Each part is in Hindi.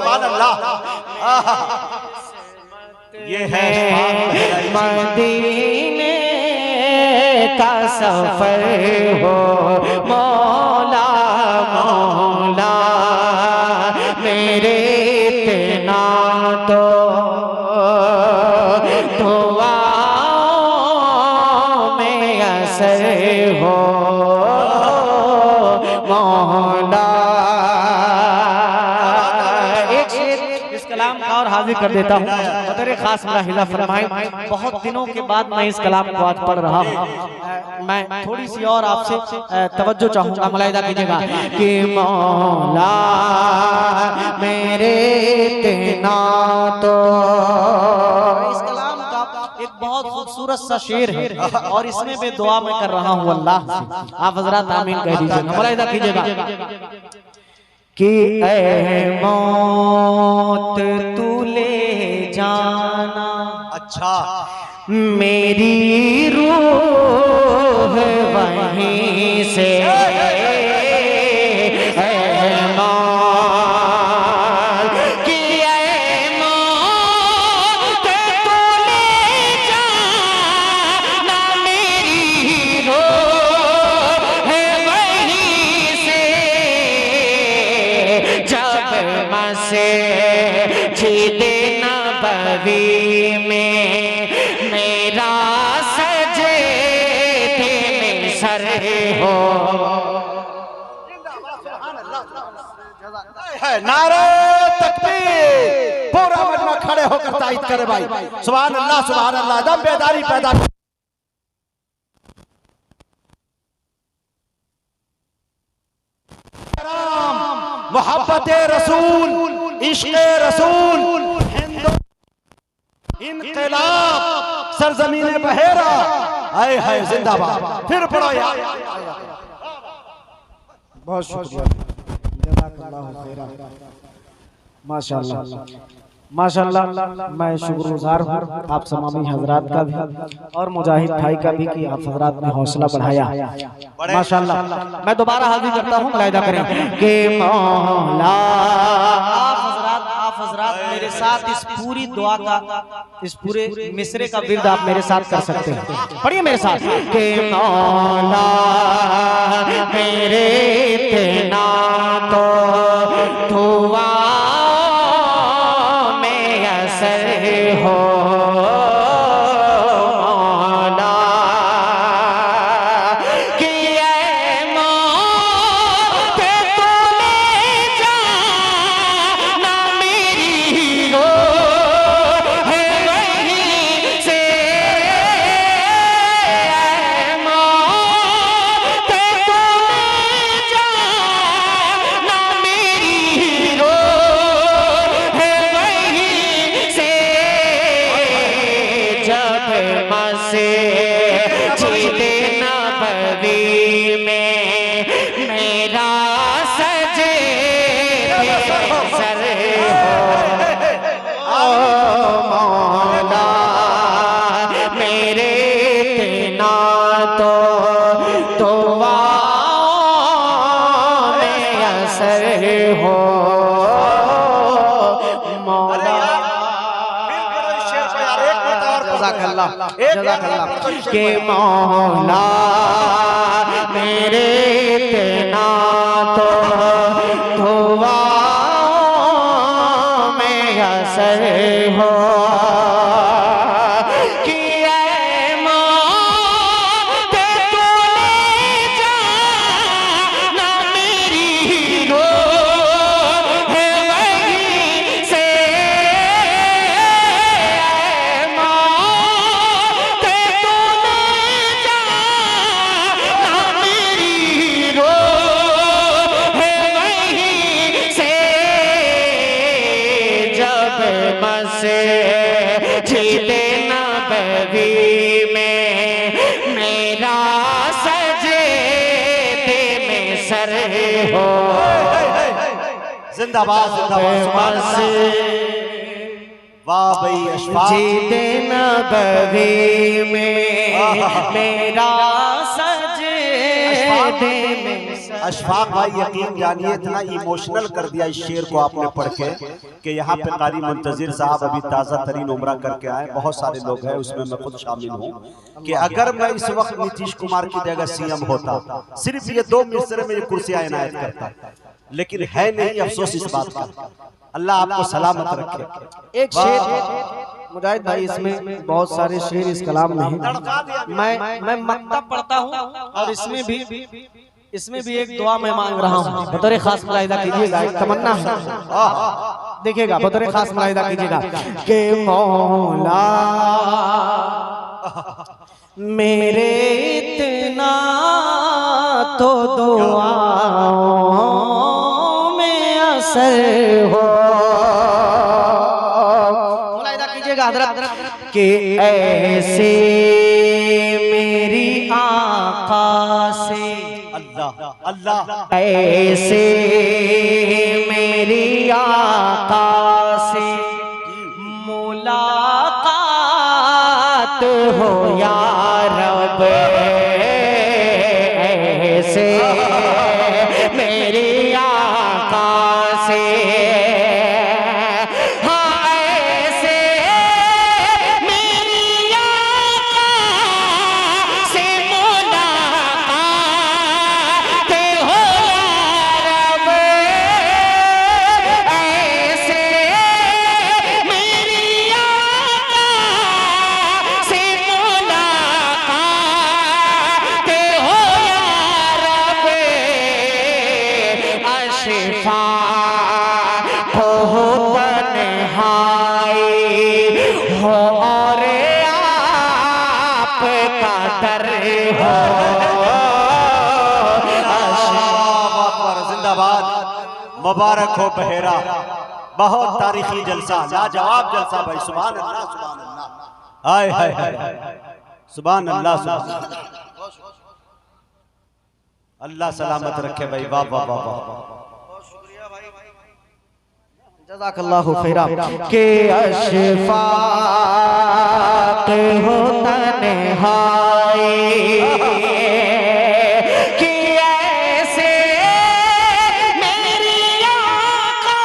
सुभान अल्लाह। ये है मदीने का सफर हो मौला मौला मेरे इतना तो दुआओं में असर हो मौला। एक शेर इस कलाम का और हाजिर कर देता हूँ। बतौर खास मुलाहिजा फरमाएं, बहुत दिनों के बाद मैं इस कलाम को आज पढ़ रहा हूँ। मैं थोड़ी सी और आपसे तवज्जो चाहूंगा, मुलाहिजा कीजिएगा कि मौला मेरे इतना तो। इस कलाम का एक बहुत खूबसूरत सा शेर है और इसमें मैं दुआ मैं कर रहा हूँ अल्लाह से। आप हजरात आमीन कह दीजिएगा, मुलाहिजा कीजिएगा कि ऐ मौत तू ले जाना, अच्छा मेरी रूह वहीं से ऐ मौत कि ऐ मौत तू ले जाना, मेरी रूह वहीं से जब मसे जीदे नबवी में मेरा सजदे में सर हो। नारे तकबीर, पूरा मजमा खड़े होकर तायद करे भाई। सुभान अल्लाह सुभान अल्लाह। दम बेदारी पैदा मोहब्बत रसूल, इश्क़ रसूल, इनक़िलाब, सरज़मीन बहेरा, आए हाय जिंदाबाद। फिर पढ़ो यार। बहुत शुक्रिया, माशाअल्लाह माशाअल्लाह। मैं शुक्रगुजार हूँ आप तमामी हजरात का भी और मुजाहिद भाई का भी कि आप हजरात ने हौसला बढ़ाया माशाअल्लाह। मैं दोबारा हाजिर करता हूँ, मुलाहिजा करें कि मौला। आप हजरात मेरे साथ इस पूरी दुआ का, इस पूरे मिसरे का विर्द आप मेरे साथ कर सकते हैं। पढ़िए मेरे साथ कि मौला मेरे इतना तो दुआओं में असर हो मौला कि ऐ मौत तू ले जाना, मेरी रूह वहीं से ऐ मौत तू ले जाना, मेरी रूह वहीं से जब मसे जीदे नबवी में मेरा सजदे सर हो मौला मेरे इतना तो दुआओं में असर हो मौला। के मौला मेरे इतना तो दुआओं में असर हो कि ऐ मौत तू ले जाना, मेरी रूह वहीं से ऐ मौत तू ले जाना, मेरी रूह वहीं से जब मसे जीदे नबवी में मेरा सजदे में सर हो जिंदाबाद जिंदाबाद। वाह भाई अशफाक। जीदे नबवी में मेरा सजदे अशफाक भाई यकीन जानिए इतना इमोशनल कर दिया इस शेर को आपने पढ़ के कि यहाँ पे कारी मुंतजिर साहब अभी ताज़ा तरीन उम्रा करके आए, बहुत सारे लोग हैं उसमें मैं खुद शामिल हूँ, कि अगर मैं इस वक्त नीतीश कुमार की जगह सीएम होता सिर्फ ये 2 मिसरे में ये कुर्सियां इनायत करता, लेकिन है नहीं, अफसोस इस बात का। अल्लाह आपको सलामत रखे। एक शेर मुजाहिद भाई, इसमें बहुत सारे शेर इस कलाम में हैं। मैं मक्ता पढ़ता हूँ और इसमें भी एक दुआ मैं मांग रहा हूँ, बतौर खास मुलाहिदा कीजिएगा, एक तमन्ना है, देखिएगा, बतौर खास मुलाहिदा कीजिएगा कि मौला मेरे इतना तो दुआओं में असर हो, मुलाहिदा कीजिएगा हज़रत, कि ऐसे मेरी आका से, अल्लाह अल्लाह, ऐसे मेरी आका से मुलाकात हो या रब, ऐसे मेरी आका से, हाँ ऐसे मेरी आका से मुलाकात हो या रब, ऐसे मेरी आका से मुलाकात हो या रब, अशफा हो तन्हाई हो और आपका दर हो, जिंदाबाद, मुबारक हो बहेरा, बहुत तारीखी जलसा, लाजवाब जलसा भाई, सुभान अल्लाह सुभान अल्लाह, हाय हाय हाय, सुभान अल्लाह सुभान अल्लाह, अल्लाह सलामत रखे भाई, वाह वाह वाह वाह, जज़ाकल्लाहु खैरा, के अशफाक हो तन्हाई, कि ऐसे मेरी आका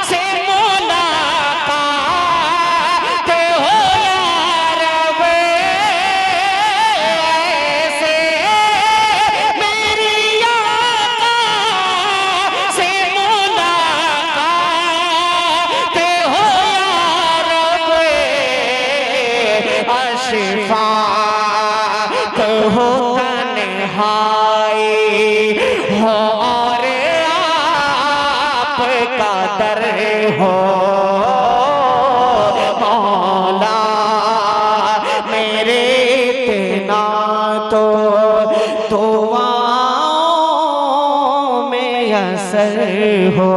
से मुलाकात हो या रब, ऐसे मेरी आका से मुलाकात हो या रब, अशफाक हो तन्हाई हो और आपका दर हो, मौला मेरे इतना तो दुआओं में असर हो,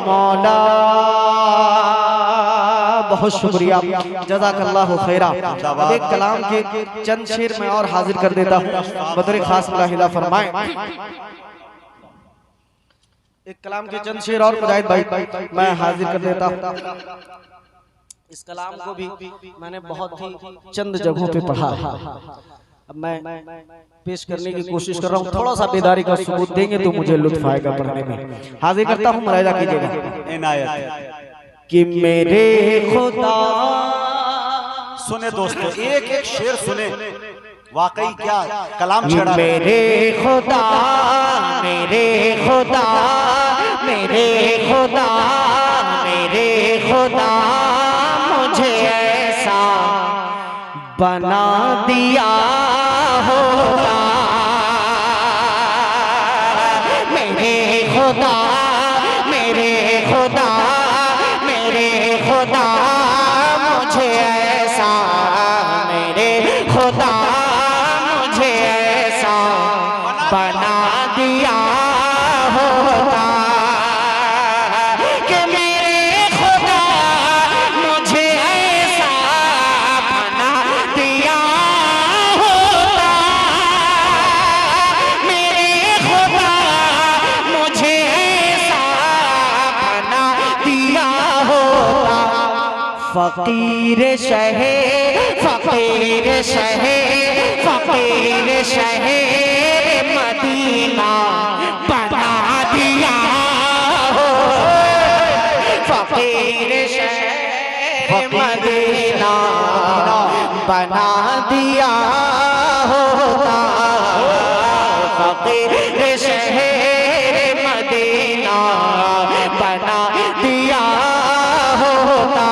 मौला बहुत शुक्रिया, जज़ाकल्लाहु खैरा। अब एक कलाम के चंद शेर में और हाजिर कर देता हूँ, बतौर खास मुलाहिदा फरमाएं। एक कलाम के चंद शेर और मुजाहिद भाई मैं हाजिर कर देता हूँ। इस कलाम को भी मैंने बहुत ही चंद जगहों पे पढ़ा है, अब मैं पेश करने की कोशिश कर रहा हूँ, थोड़ा सा बेदारी का सबूत देंगे तो मुझे लुत्फ आएगा पढ़ने में। हाजिर करता हूँ, मुलाहिदा कीजिएगा, इनायत कि मेरे खुदा, सुने दोस्तों, एक एक शेर सुने, वाकई क्या कलाम छेड़ा, मेरे खुदा मेरे खुदा मेरे खुदा मेरे खुदा मुझे ऐसा बना दिया होगा, मेरे खुदा मेरे खुदा मेरे खुदा मुझे ऐसा, मेरे खुदा मुझे ऐसा बना दिया होगा, कि मेरे खुदा मुझे ऐसा बना दिया होगा, मेरे खुदा मुझे ऐसा फकीर शहे फकीर शहे फकीर शहे मदीना बना दिया हो, फकीर शहे मदीना बना दिया होता, फकीर शहे मदीना बना दिया होता।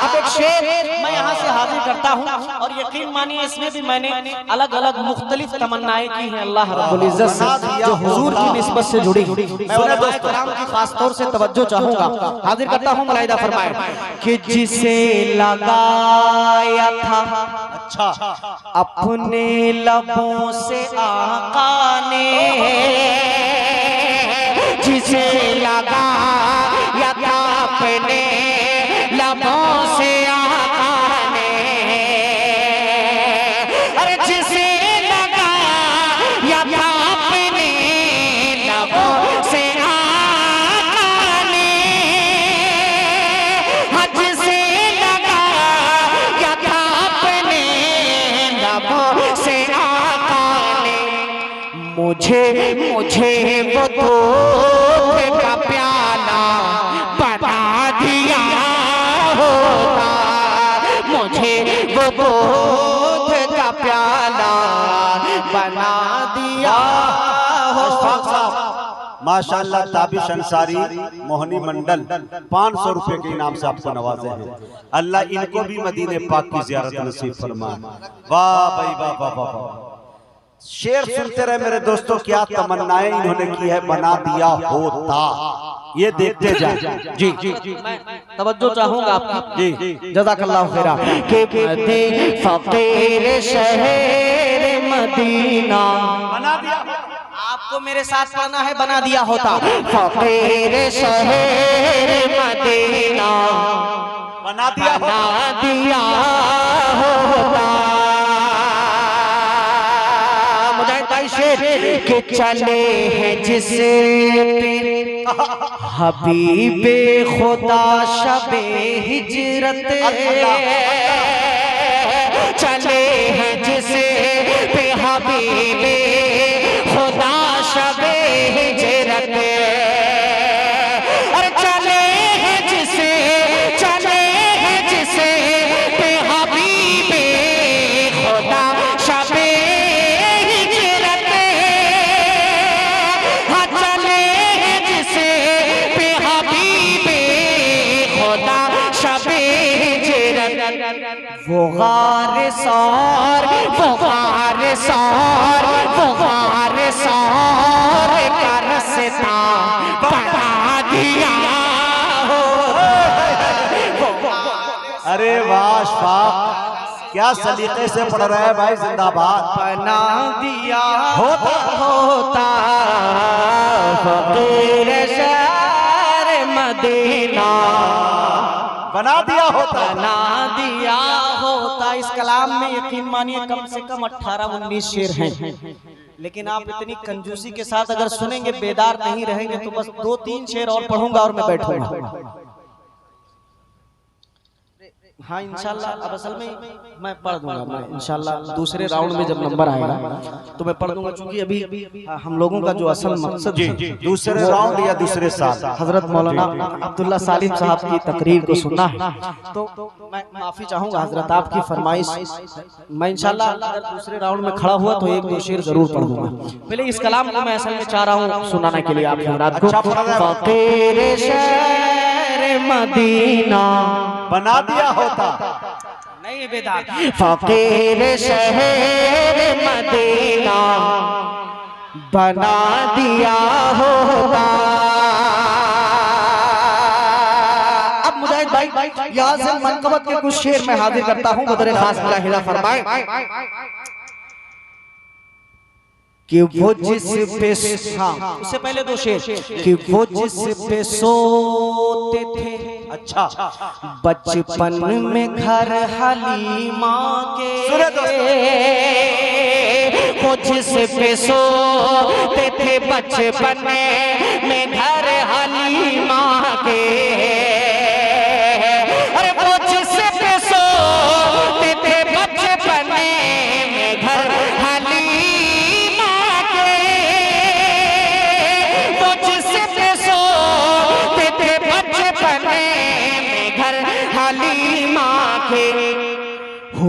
अब एक शेर मैं यहाँ से हाजिर करता हूँ और यकीन मानिए इसमें भी मैंने अलग अलग मुख्तलिफ तमन्नाएं की हैं अल्लाह रब्बुल इज्जत से जो हुजूर की निस्बत से जुड़ी। मैं उलमाए किराम की खास तौर से तवज्जो चाहूंगा, हाजिर करता हूँ। मुलाहिदा फरमाए कि जिसे लगाया था अच्छा अपने लबों से आका ने, जिसे लगाया था अपने लबों से आका ने, अरे जिसे लगाया था अपने लबों से आका ने, जिसे लगाया था अपने लबों से आका ने, मुझे वो दूध का प्याला बना दिया होता, मुझे वो दूध का प्याला बना दिया होता। माशाअल्लाह ताबिश अंसारी मोहनी मंडल 500 रुपए के इनाम से आपको नवाजे हैं। अल्लाह इनको भी मदीने पाक की ज़ियारत नसीब फरमाए। वाह भाई वाह वाह वाह। शेर सुनते रहे मेरे दोस्तों, क्या तमन्नाएं इन्होंने की है, बना दिया होता। ये देखते जाए। जी जी मैं तवज्जो चाहूंगा आपकी। जी जज़ाकल्लाहु खैरा। के फकीर शहर मदीना बना दिया, आपको मेरे साथ पढ़ना है, बना दिया होता। फकीर शहर मदीना बना दिया होता। के चले हैं जिसे हबीबे खुदा शबे हिजरत, चले हैं जिसे पे हबीबे खुदा शबे हिजरत, और चले हैं जिसे पे हबीबे खुदा शबे वो गार सौर का रस्ता बना दिया हो। अरे वाह वाह, क्या सलीके से पढ़ रहे हैं भाई, जिंदाबाद। बना दिया होता फकीर शहर मदीना बना दिया होता, बना दिया होता। इस कलाम में यकीन मानिए कम से कम 18-19 शेर हैं, लेकिन आप इतनी कंजूसी के साथ अगर सुनेंगे, बेदार नहीं रहेंगे, तो बस 2-3 शेर और पढ़ूंगा और मैं बैठूंगा। हाँ इंशाल्लाह, अब असल में मैं पढ़ दूंगा। मैं इंशाल्लाह दूसरे राउंड में जब नंबर आएगा तो मैं पढ़ दूंगा, क्योंकि अभी हम लोगों का जो असल मकसद जी दूसरे राउंड या दूसरे साल हजरत मौलाना अब्दुल्ला सालिम साहब की तकरीर को सुनना है, तो मैं माफी चाहूंगा हजरत, आपकी फरमाइश। मैं इंशाल्लाह अगर दूसरे राउंड में खड़ा हुआ तो 1-2 शेर जरूर पढ़ दूंगा। पहले इस कलाम को मैं असल में चाह रहा हूँ सुनाने के लिए आप हजरात को। फकीर शहर मदीना बना दिया होता, नहीं बेदार, फकीर शहर मदीना बना दिया होता। अब मुजाहिद भाई यहाँ से मनकबत के कुछ शेर में हाजिर करता हूँ, बदर खास मुलाहिजा फरमाए कि वो जिस पे, हाँ उससे पहले 2 शेर, कि वो जिस पे सोते थे अच्छा बचपन में घर हलीमा के, वो जिस पे सोते थे बचपन में घर हलीमा के,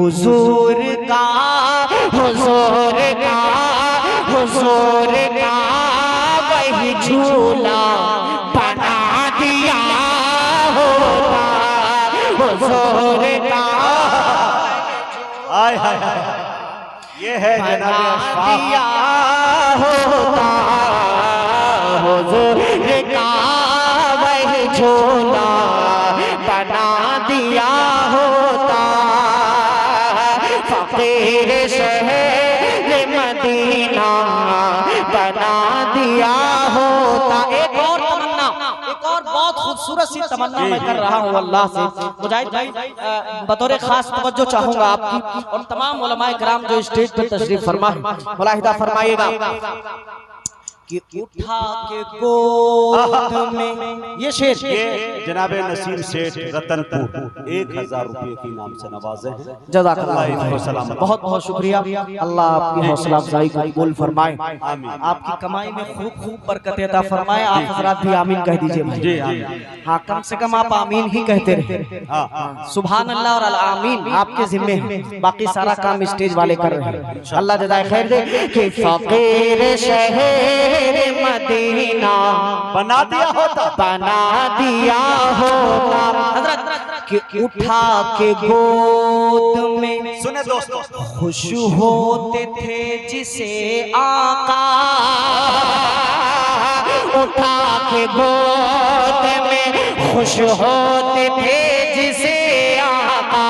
हुजूर का हुजूर का हुजूर का वही झूला बना दिया होता, हुजूर का हाय हाय हाय, ये है बना जनाब दिया होता, हुजूर का वही झूला बना दिया होता, फकीर शहर मदीना बना दिया होता। एक और तमन्ना, एक और बहुत खूबसूरत सी तमन्ना मैं कर रहा हूँ अल्लाह से। मुजाहिद भाई बतौर खास तवज्जो चाहूंगा आपकी और तमाम उलमाए किराम जो स्टेज पर तशरीफ फरमा है, मुलाहिदा फरमाइएगा कि उठा के गोद में ये शेर, ये जनाब नसीम सेठ रतनपुर 1000 रुपये की नाम से नवाजे हैं। जज़ाकल्लाह, बहुत बहुत शुक्रिया। अल्लाह आपकी हौसला अफजाई को कबूल फरमाए, आपकी कमाई में खूब खूब बरकत अता फरमाए। आप हजरात भी आमीन कह दीजिए भाई। हाँ, कम से कम आप आमीन ही कहते रहे। सुभान अल्लाह और अल आमीन आपके जिम्मे है, बाकी सारा काम स्टेज वाले कर रहे हैं। अल्लाह जज़ाए खैर दे। कि फकीर शहर मदीना बना दिया होता, बना दिया होता हजरत कि उठा के गोद में, सुने दोस्तों, खुश होते थे जिसे आका उठा के गोद में, खुश होते थे जिसे आका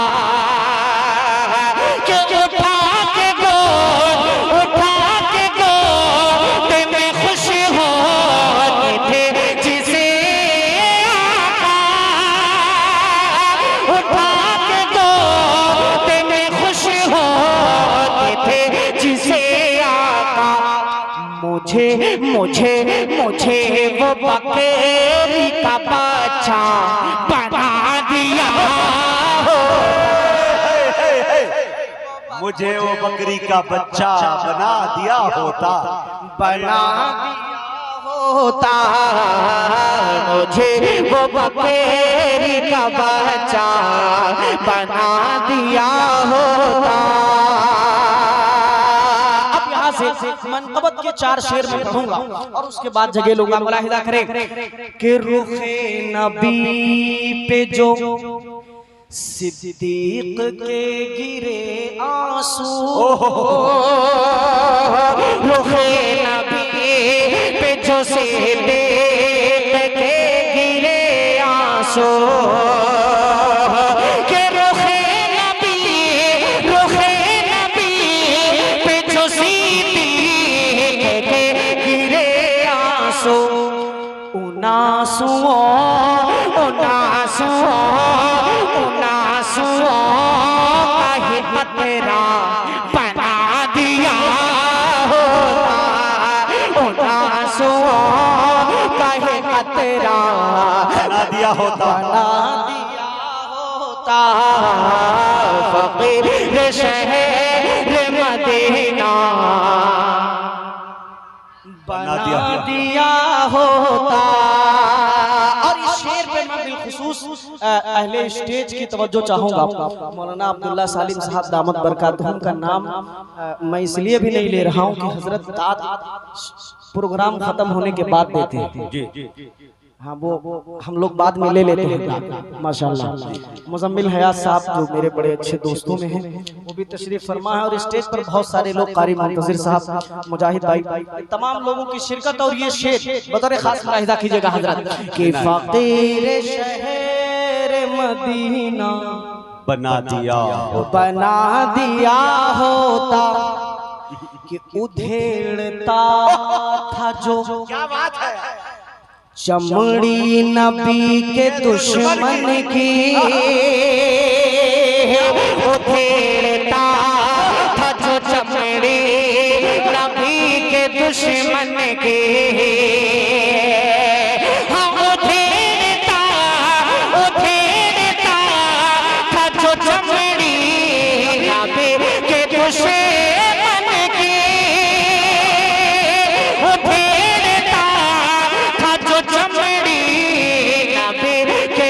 मुझे मुझे मुझे वो बकरी का बच्चा बना दिया हो, मुझे वो बकरी का बच्चा बना दिया होता, बना दिया होता, मुझे वो बकरी का बच्चा बना दिया होता। मनकबत के 4 शेर में पढ़ूंगा और उसके बाद जगह लूंगा। मुलाहिदा करें कि रुखे नबी पे जो सिद्दीक के गिरे आंसू, रुखे नबी पे जो सिद्दीक के गिरे आंसू, कहीं पतरा बना दिया होता, कहीं पतरा बना दिया होता, फकीर शहर मदीना बना दिया होता। और इस शेर पे मैं बिलखुसूस अहले स्टेज की तवज्जो चाहूंगा। मौलाना अब्दुल्ला सालिम साहब दामत बरकातहुम का नाम मैं इसलिए भी नहीं ले रहा हूँ कि हजरत दाद प्रोग्राम खत्म होने के बाद देते हैं। हाँ, वो हम लोग बाद में ले लेते हैं माशाल्लाह। मुजम्मिल हयात साहब जो मेरे बड़े अच्छे दोस्तों में हैं, वो भी तशरीफ फरमा है और स्टेज पर बहुत सारे लोग, कारी मुंतजिर साहब, मुजाहिद भाई, तमाम लोगों की शिरकत। और ये शेर बतौर खास मुलाहिजा कीजिएगा हजरत कि फकीर शहर मदीना बना दिया होता, कि उधेड़ता था जो, क्या बात है, चमड़ी नबी के दुश्मन की, उधेड़ता था जो चमड़ी नबी के दुश्मन की, था जो चमड़ी नबी के दुश्मन की,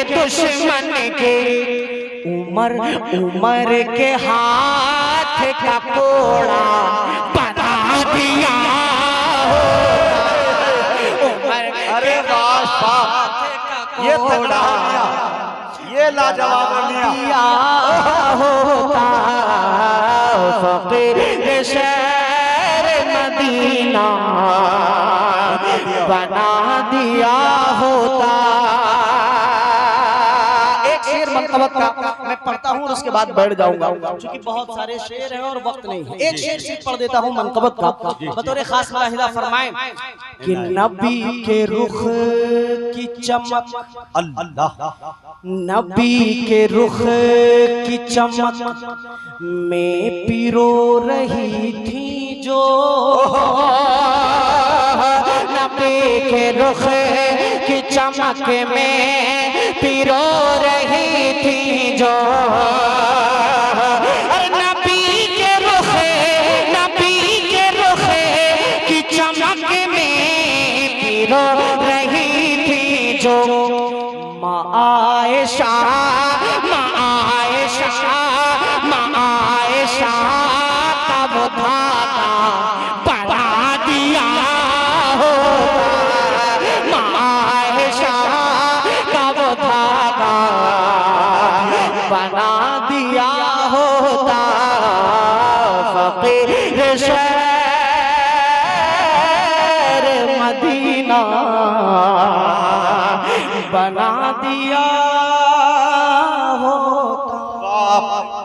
दुश्मन के उमर के हाथ का कोड़ा बना दिया अरे वाह, ये तगड़ा है मियां, ये लाजवाब है मियां। होता फकीर शहर मदीना बना दिया होता। एक शेर मनकबत का मैं पढ़ता हूँ और उसके बाद बैठ जाऊंगा, क्योंकि बहुत सारे शेर हैं और वक्त नहीं है। एक शेर सिर्फ पढ़ देता हूँ मनकबत का, बतौर खास मुलाहिजा फरमाएं कि नबी के रुख की चमक, अल्लाह, नबी के रुख की चमक में पिरो रही थी जो, नबी के रुख की चमक में पिरो रही थी जो, नबी के रुख की चमक में पिरो रही थी जो, आयशा का वो धागा बना दिया होता, आयशा का वो धागा बना दिया होता, फकीर शहर मदीना बना दिया होता।